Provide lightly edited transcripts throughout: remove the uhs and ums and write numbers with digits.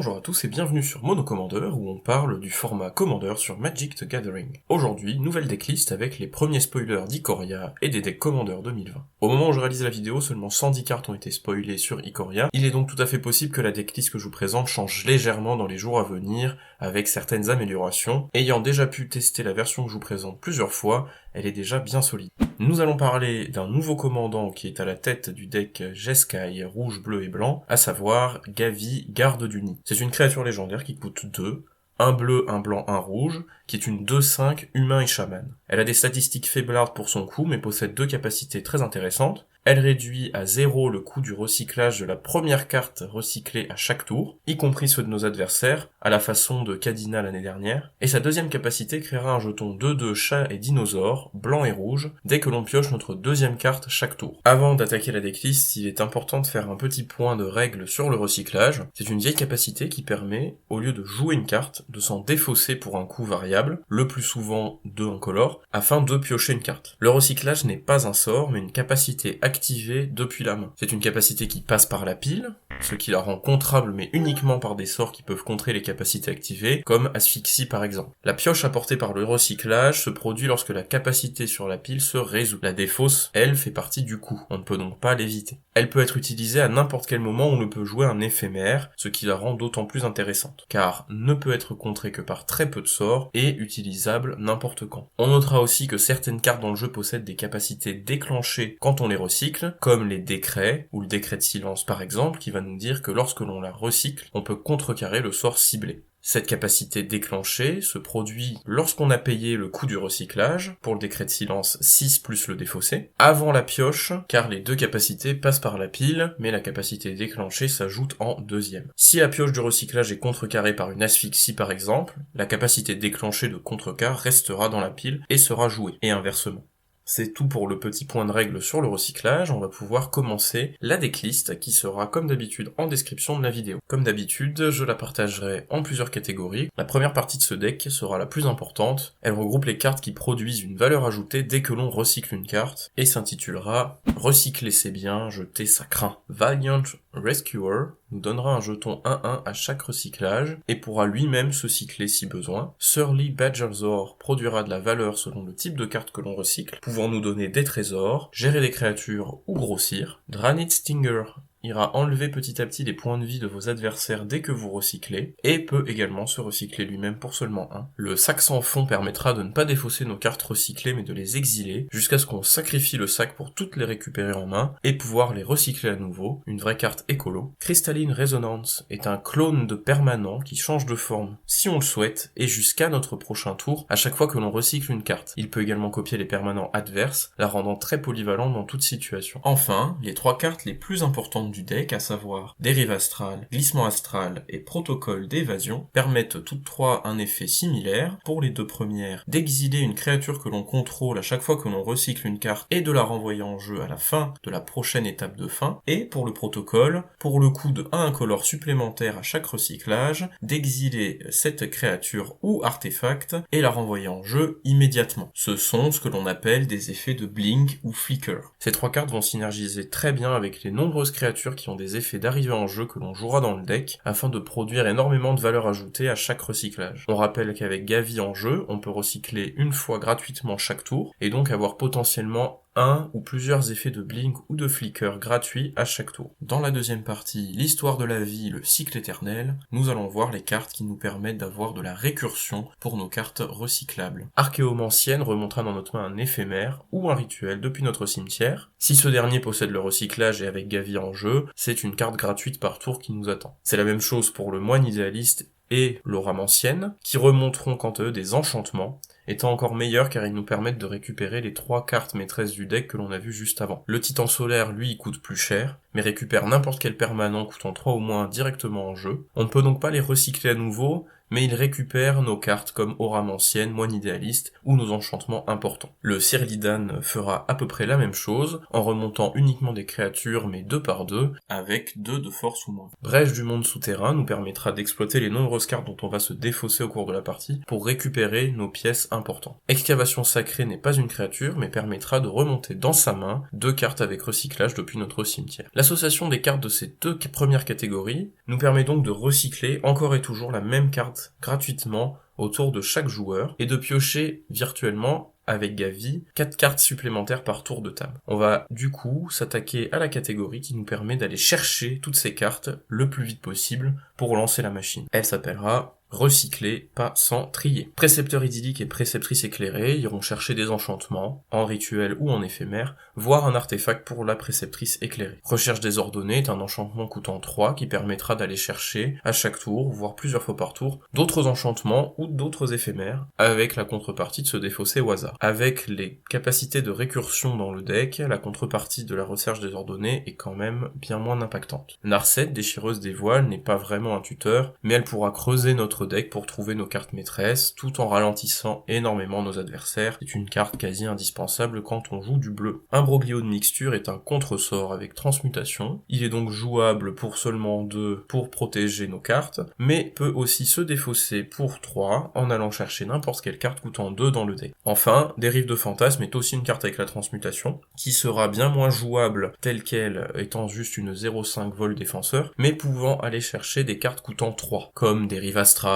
Bonjour à tous et bienvenue sur Monocommander où on parle du format Commander sur Magic the Gathering. Aujourd'hui, nouvelle decklist avec les premiers spoilers d'Ikoria et des decks Commander 2020. Au moment où je réalise la vidéo, seulement 110 cartes ont été spoilées sur Ikoria. Il est donc tout à fait possible que la decklist que je vous présente change légèrement dans les jours à venir avec certaines améliorations. Ayant déjà pu tester la version que je vous présente plusieurs fois, elle est déjà bien solide. Nous allons parler d'un nouveau commandant qui est à la tête du deck Jeskai rouge, bleu et blanc, à savoir Gavi, garde du nid. C'est une créature légendaire qui coûte 2, un bleu, un blanc, un rouge, qui est une 2-5 humain et chaman. Elle a des statistiques faiblardes pour son coût, mais possède deux capacités très intéressantes. Elle réduit à 0 le coût du recyclage de la première carte recyclée à chaque tour, y compris ceux de nos adversaires, à la façon de Kadina l'année dernière. Et sa deuxième capacité créera un jeton 2-2 chat et dinosaure, blanc et rouge, dès que l'on pioche notre deuxième carte chaque tour. Avant d'attaquer la decklist, il est important de faire un petit point de règle sur le recyclage. C'est une vieille capacité qui permet, au lieu de jouer une carte, de s'en défausser pour un coût variable, le plus souvent 2 incolores, afin de piocher une carte. Le recyclage n'est pas un sort, mais une capacité activée depuis la main. C'est une capacité qui passe par la pile, ce qui la rend contrable mais uniquement par des sorts qui peuvent contrer les capacités activées, comme asphyxie par exemple. La pioche apportée par le recyclage se produit lorsque la capacité sur la pile se résout. La défausse, elle, fait partie du coup. On ne peut donc pas l'éviter. Elle peut être utilisée à n'importe quel moment où on ne peut jouer un éphémère, ce qui la rend d'autant plus intéressante, car ne peut être contrée que par très peu de sorts et utilisable n'importe quand. On notera aussi que certaines cartes dans le jeu possèdent des capacités déclenchées quand on les recycle, comme les décrets, ou le décret de silence par exemple, qui va nous dire que lorsque l'on la recycle, on peut contrecarrer le sort ciblé. Cette capacité déclenchée se produit lorsqu'on a payé le coût du recyclage, pour le décret de silence 6 plus le défaussé, avant la pioche, car les deux capacités passent par la pile, mais la capacité déclenchée s'ajoute en deuxième. Si la pioche du recyclage est contrecarrée par une asphyxie par exemple, la capacité déclenchée de contrecarre restera dans la pile et sera jouée, et inversement. C'est tout pour le petit point de règle sur le recyclage, on va pouvoir commencer la decklist qui sera comme d'habitude en description de la vidéo. Comme d'habitude, je la partagerai en plusieurs catégories. La première partie de ce deck sera la plus importante, elle regroupe les cartes qui produisent une valeur ajoutée dès que l'on recycle une carte, et s'intitulera « Recycler c'est bien, jeter ça craint ». Valiant Rescuer nous donnera un jeton 1-1 à chaque recyclage, et pourra lui-même se cycler si besoin. Surly Badgerzor produira de la valeur selon le type de carte que l'on recycle, pouvant nous donner des trésors, gérer des créatures ou grossir. Dranith Stinger ira enlever petit à petit les points de vie de vos adversaires dès que vous recyclez, et peut également se recycler lui-même pour seulement 1. Le sac sans fond permettra de ne pas défausser nos cartes recyclées mais de les exiler, jusqu'à ce qu'on sacrifie le sac pour toutes les récupérer en main, et pouvoir les recycler à nouveau, une vraie carte écolo. Crystalline Resonance est un clone de permanent qui change de forme, si on le souhaite, et jusqu'à notre prochain tour, à chaque fois que l'on recycle une carte. Il peut également copier les permanents adverses, la rendant très polyvalente dans toute situation. Enfin, les 3 cartes les plus importantes du deck, à savoir Dérive Astrale, Glissement Astral et Protocole d'évasion, permettent toutes 3 un effet similaire. Pour les deux premières, d'exiler une créature que l'on contrôle à chaque fois que l'on recycle une carte et de la renvoyer en jeu à la fin de la prochaine étape de fin. Et pour le protocole, pour le coût de 1 incolore supplémentaire à chaque recyclage, d'exiler cette créature ou artefact et la renvoyer en jeu immédiatement. Ce sont ce que l'on appelle des effets de blink ou flicker. Ces 3 cartes vont synergiser très bien avec les nombreuses créatures qui ont des effets d'arrivée en jeu que l'on jouera dans le deck, afin de produire énormément de valeur ajoutée à chaque recyclage. On rappelle qu'avec Gavi en jeu, on peut recycler une fois gratuitement chaque tour, et donc avoir potentiellement un ou plusieurs effets de blink ou de flicker gratuits à chaque tour. Dans la deuxième partie, l'histoire de la vie, le cycle éternel, nous allons voir les cartes qui nous permettent d'avoir de la récursion pour nos cartes recyclables. Archéomancienne remontera dans notre main un éphémère ou un rituel depuis notre cimetière. Si ce dernier possède le recyclage et avec Gavi en jeu, c'est une carte gratuite par tour qui nous attend. C'est la même chose pour le moine idéaliste et l'auramancienne, qui remonteront quant à eux des enchantements, étant encore meilleurs car ils nous permettent de récupérer les 3 cartes maîtresses du deck que l'on a vu juste avant. Le titan solaire, lui, coûte plus cher, mais récupère n'importe quel permanent coûtant 3 ou moins directement en jeu. On ne peut donc pas les recycler à nouveau, mais il récupère nos cartes comme Orame ancienne, Moine idéaliste ou nos enchantements importants. Le Sirlidan fera à peu près la même chose, en remontant uniquement des créatures mais 2 par 2, avec 2 de force ou moins. Brèche du monde souterrain nous permettra d'exploiter les nombreuses cartes dont on va se défausser au cours de la partie pour récupérer nos pièces importantes. Excavation sacrée n'est pas une créature, mais permettra de remonter dans sa main 2 cartes avec recyclage depuis notre cimetière. L'association des cartes de ces 2 premières catégories nous permet donc de recycler encore et toujours la même carte gratuitement autour de chaque joueur et de piocher virtuellement avec Gavi 4 cartes supplémentaires par tour de table. On va du coup s'attaquer à la catégorie qui nous permet d'aller chercher toutes ces cartes le plus vite possible pour lancer la machine. Elle s'appellera recycler, pas sans trier. Précepteur idyllique et préceptrice éclairée iront chercher des enchantements, en rituel ou en éphémère, voire un artefact pour la préceptrice éclairée. Recherche désordonnée est un enchantement coûtant 3 qui permettra d'aller chercher à chaque tour, voire plusieurs fois par tour, d'autres enchantements ou d'autres éphémères, avec la contrepartie de se défausser au hasard. Avec les capacités de récursion dans le deck, la contrepartie de la recherche désordonnée est quand même bien moins impactante. Narset, déchireuse des voiles, n'est pas vraiment un tuteur, mais elle pourra creuser notre deck pour trouver nos cartes maîtresses, tout en ralentissant énormément nos adversaires. C'est une carte quasi indispensable quand on joue du bleu. Imbroglio de mixture est un contre-sort avec transmutation. Il est donc jouable pour seulement 2 pour protéger nos cartes, mais peut aussi se défausser pour 3 en allant chercher n'importe quelle carte coûtant 2 dans le deck. Enfin, Dérive de Fantasme est aussi une carte avec la transmutation, qui sera bien moins jouable telle qu'elle, étant juste une 0,5 vol défenseur, mais pouvant aller chercher des cartes coûtant 3, comme Dérive Astrale,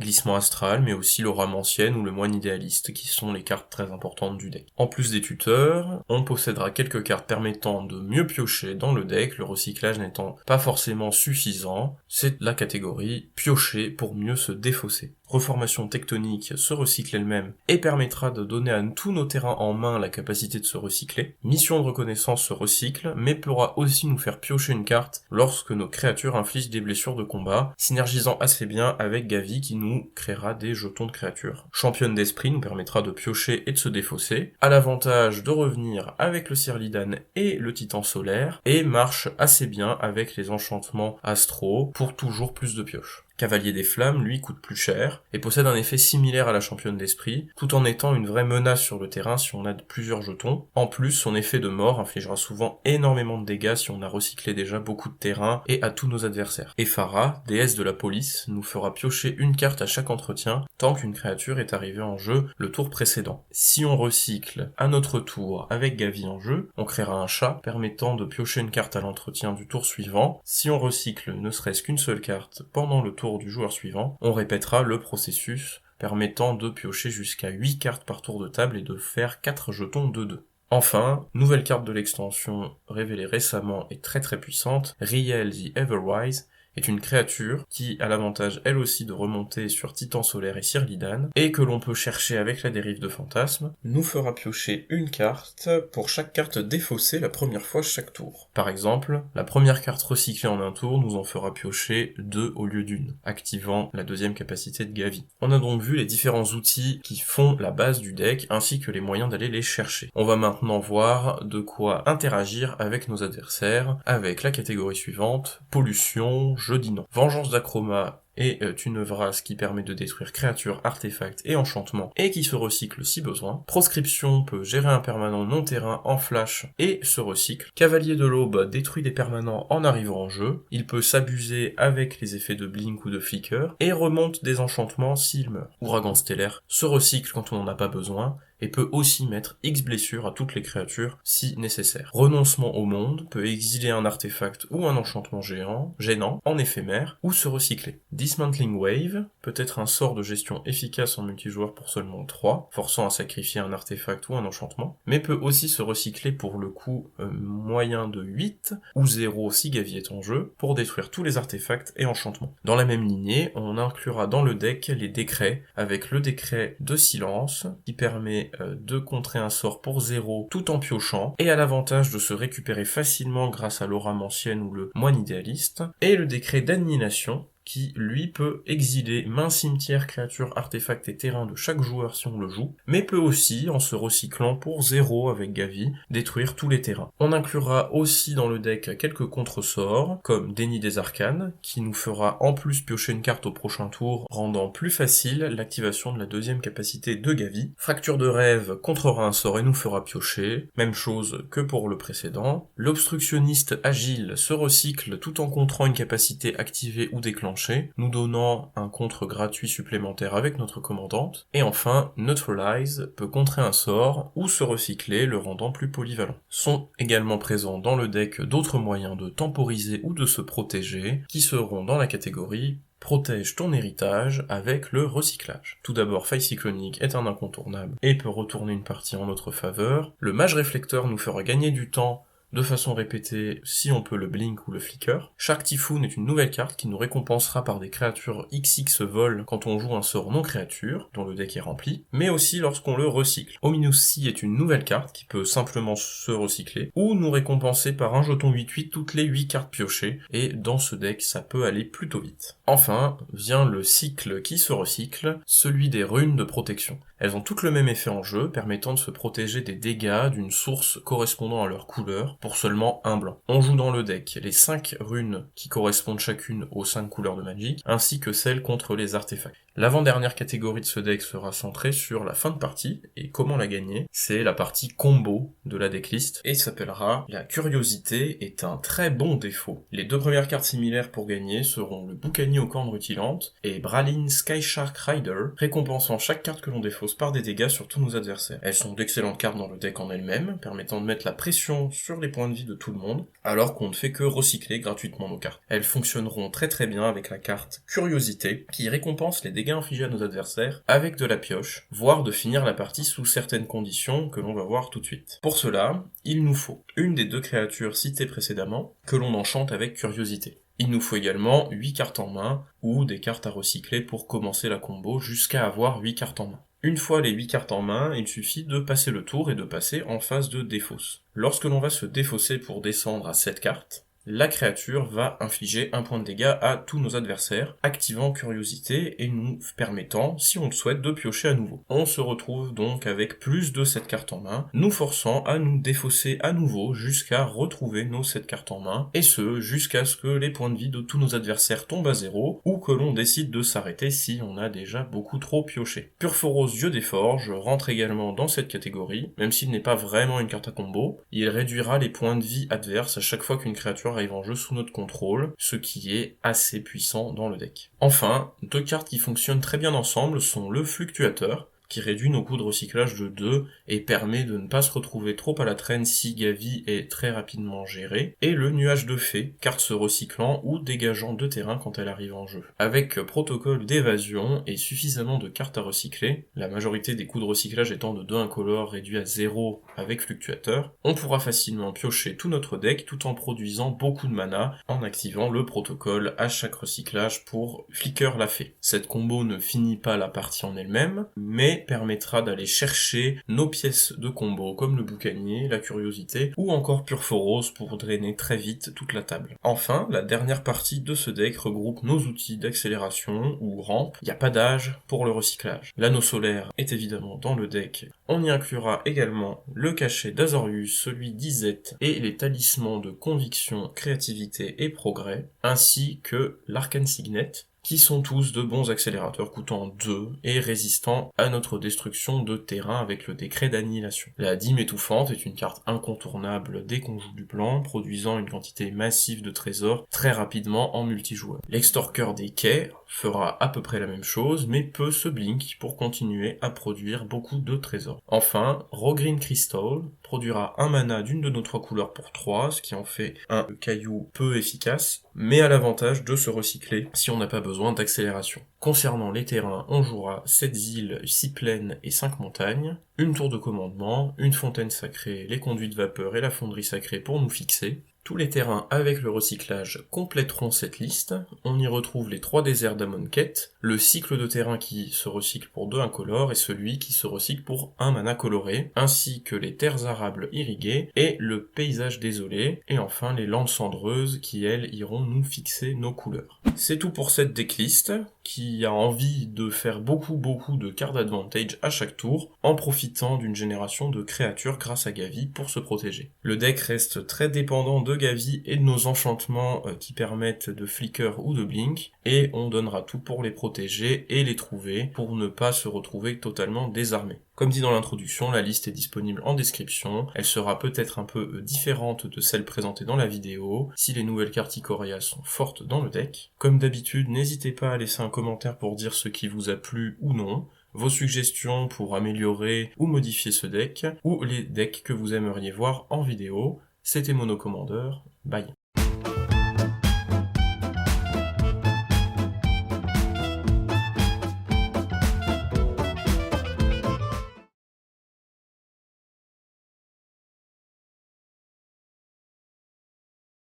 Glissement Astral, mais aussi l'Orame ancienne ou le Moine idéaliste, qui sont les cartes très importantes du deck. En plus des tuteurs, on possédera quelques cartes permettant de mieux piocher dans le deck, le recyclage n'étant pas forcément suffisant, c'est la catégorie piocher pour mieux se défausser. Reformation tectonique se recycle elle-même et permettra de donner à tous nos terrains en main la capacité de se recycler. Mission de reconnaissance se recycle, mais pourra aussi nous faire piocher une carte lorsque nos créatures infligent des blessures de combat, synergisant assez bien avec Gavi qui nous créera des jetons de créatures. Championne d'esprit nous permettra de piocher et de se défausser, a l'avantage de revenir avec le Sirlidan et le Titan solaire, et marche assez bien avec les enchantements astro pour toujours plus de pioches. Cavalier des Flammes, lui, coûte plus cher, et possède un effet similaire à la Championne d'Esprit, tout en étant une vraie menace sur le terrain si on a plusieurs jetons. En plus, son effet de mort infligera souvent énormément de dégâts si on a recyclé déjà beaucoup de terrain et à tous nos adversaires. Et Farah, déesse de la police, nous fera piocher une carte à chaque entretien, tant qu'une créature est arrivée en jeu le tour précédent. Si on recycle à notre tour avec Gavi en jeu, on créera un chat permettant de piocher une carte à l'entretien du tour suivant. Si on recycle ne serait-ce qu'une seule carte pendant le tour du joueur suivant, on répétera le processus permettant de piocher jusqu'à 8 cartes par tour de table et de faire 4 jetons de 2. Enfin, nouvelle carte de l'extension révélée récemment et très puissante, Riel the Everwise, est une créature qui a l'avantage elle aussi de remonter sur Titan solaire et Sirlidan, et que l'on peut chercher avec la dérive de fantasme, nous fera piocher une carte pour chaque carte défaussée la première fois chaque tour. Par exemple, la première carte recyclée en un tour nous en fera piocher 2 au lieu d'une, activant la deuxième capacité de Gavi. On a donc vu les différents outils qui font la base du deck, ainsi que les moyens d'aller les chercher. On va maintenant voir de quoi interagir avec nos adversaires, avec la catégorie suivante, pollution, jeu d'inan. Vengeance d'Achroma est une œuvrace qui permet de détruire créatures, artefacts et enchantements, et qui se recycle si besoin. Proscription peut gérer un permanent non-terrain en flash et se recycle. Cavalier de l'Aube détruit des permanents en arrivant en jeu. Il peut s'abuser avec les effets de blink ou de flicker, et remonte des enchantements s'il meurt. Ouragan stellaire se recycle quand on n'en a pas besoin, et peut aussi mettre X blessures à toutes les créatures si nécessaire. Renoncement au monde peut exiler un artefact ou un enchantement gênant, en éphémère, ou se recycler. Dismantling Wave peut être un sort de gestion efficace en multijoueur pour seulement 3, forçant à sacrifier un artefact ou un enchantement, mais peut aussi se recycler pour le coût moyen de 8, ou 0 si Gavi est en jeu, pour détruire tous les artefacts et enchantements. Dans la même lignée, on inclura dans le deck les décrets, avec le décret de silence, qui permet de contrer un sort pour 0 tout en piochant, et a l'avantage de se récupérer facilement grâce à l'Orame ancienne ou le Moine idéaliste, et le décret d'annihilation, qui lui peut exiler main cimetière, créatures, artefacts et terrains de chaque joueur si on le joue, mais peut aussi, en se recyclant pour 0 avec Gavi, détruire tous les terrains. On inclura aussi dans le deck quelques contre-sorts, comme Déni des Arcanes, qui nous fera en plus piocher une carte au prochain tour, rendant plus facile l'activation de la deuxième capacité de Gavi. Fracture de rêve contrera un sort et nous fera piocher, même chose que pour le précédent. L'obstructionniste agile se recycle tout en contrant une capacité activée ou déclenchée, nous donnant un contre gratuit supplémentaire avec notre commandante. Et enfin, Neutralize peut contrer un sort ou se recycler, le rendant plus polyvalent. Sont également présents dans le deck d'autres moyens de temporiser ou de se protéger, qui seront dans la catégorie protège ton héritage avec le recyclage. Tout d'abord, Faille Cyclonique est un incontournable et peut retourner une partie en notre faveur. Le Mage Réflecteur nous fera gagner du temps de façon répétée si on peut le blink ou le flicker. Shark Typhoon est une nouvelle carte qui nous récompensera par des créatures XX vol quand on joue un sort non créature, dont le deck est rempli, mais aussi lorsqu'on le recycle. Ominous Sea est une nouvelle carte qui peut simplement se recycler, ou nous récompenser par un jeton 8/8 toutes les 8 cartes piochées, et dans ce deck ça peut aller plutôt vite. Enfin, vient le cycle qui se recycle, celui des runes de protection. Elles ont toutes le même effet en jeu, permettant de se protéger des dégâts d'une source correspondant à leur couleur, pour seulement un blanc. On joue dans le deck les 5 runes qui correspondent chacune aux 5 couleurs de Magic, ainsi que celles contre les artefacts. L'avant-dernière catégorie de ce deck sera centrée sur la fin de partie, et comment la gagner. C'est la partie combo de la decklist, et s'appellera la curiosité est un très bon défaut. Les deux premières cartes similaires pour gagner seront le Boucanier aux cornes rutilantes et Bralin Skyshark Rider, récompensant chaque carte que l'on défausse par des dégâts sur tous nos adversaires. Elles sont d'excellentes cartes dans le deck en elles-mêmes, permettant de mettre la pression sur les points de vie de tout le monde, alors qu'on ne fait que recycler gratuitement nos cartes. Elles fonctionneront très très bien avec la carte Curiosité, qui récompense les dégâts infligés à nos adversaires avec de la pioche, voire de finir la partie sous certaines conditions que l'on va voir tout de suite. Pour cela, il nous faut une des deux créatures citées précédemment, que l'on enchante avec Curiosité. Il nous faut également 8 cartes en main, ou des cartes à recycler pour commencer la combo jusqu'à avoir 8 cartes en main. Une fois les 8 cartes en main, il suffit de passer le tour et de passer en phase de défausse. Lorsque l'on va se défausser pour descendre à 7 cartes, la créature va infliger un point de dégâts à tous nos adversaires, activant Curiosité et nous permettant, si on le souhaite, de piocher à nouveau. On se retrouve donc avec plus de 7 cartes en main, nous forçant à nous défausser à nouveau jusqu'à retrouver nos 7 cartes en main, et ce, jusqu'à ce que les points de vie de tous nos adversaires tombent à 0, ou que l'on décide de s'arrêter si on a déjà beaucoup trop pioché. Purphoros Dieu des Forges rentre également dans cette catégorie, même s'il n'est pas vraiment une carte à combo, il réduira les points de vie adverses à chaque fois qu'une créature arrive en jeu sous notre contrôle, ce qui est assez puissant dans le deck. Enfin, deux cartes qui fonctionnent très bien ensemble sont le Fluctuateur, qui réduit nos coûts de recyclage de 2 et permet de ne pas se retrouver trop à la traîne si Gavi est très rapidement géré, et le Nuage de Fée, carte se recyclant ou dégageant de terrain quand elle arrive en jeu. Avec protocole d'évasion et suffisamment de cartes à recycler, la majorité des coûts de recyclage étant de 2 incolores réduits à 0 avec Fluctuateur, on pourra facilement piocher tout notre deck tout en produisant beaucoup de mana en activant le protocole à chaque recyclage pour Flicker la Fée. Cette combo ne finit pas la partie en elle-même, mais permettra d'aller chercher nos pièces de combo comme le Boucanier, la Curiosité ou encore Purphoros pour drainer très vite toute la table. Enfin, la dernière partie de ce deck regroupe nos outils d'accélération ou rampe. Il n'y a pas d'âge pour le recyclage. L'anneau solaire est évidemment dans le deck. On y inclura également le cachet d'Azorius, celui d'Izet et les talismans de conviction, créativité et progrès, ainsi que l'Arcane Signet, qui sont tous de bons accélérateurs coûtant 2 et résistant à notre destruction de terrain avec le décret d'annihilation. La dîme étouffante est une carte incontournable dès qu'on joue du plan, produisant une quantité massive de trésors très rapidement en multijoueur. L'extorqueur des quais fera à peu près la même chose, mais peut se blink pour continuer à produire beaucoup de trésors. Enfin, Rogreen Crystal produira un mana d'une de nos 3 couleurs pour 3, ce qui en fait un caillou peu efficace, mais à l'avantage de se recycler si on n'a pas besoin d'accélération. Concernant les terrains, on jouera 7 îles, 6 plaines et 5 montagnes, une tour de commandement, une fontaine sacrée, les conduits de vapeur et la fonderie sacrée pour nous fixer. Tous les terrains avec le recyclage compléteront cette liste. On y retrouve les 3 déserts d'Amonkhet, le cycle de terrain qui se recycle pour 2 incolores et celui qui se recycle pour 1 mana coloré, ainsi que les terres arables irriguées et le paysage désolé, et enfin les landes cendreuses qui elles iront nous fixer nos couleurs. C'est tout pour cette decklist, qui a envie de faire beaucoup de card advantage à chaque tour, en profitant d'une génération de créatures grâce à Gavi pour se protéger. Le deck reste très dépendant de Gavi et de nos enchantements qui permettent de flicker ou de blink, et on donnera tout pour les protéger et les trouver, pour ne pas se retrouver totalement désarmé. Comme dit dans l'introduction, la liste est disponible en description, elle sera peut-être un peu différente de celle présentée dans la vidéo, si les nouvelles cartes Ikoria sont fortes dans le deck. Comme d'habitude, n'hésitez pas à laisser un commentaire pour dire ce qui vous a plu ou non, vos suggestions pour améliorer ou modifier ce deck, ou les decks que vous aimeriez voir en vidéo. C'était Mono Commander, bye.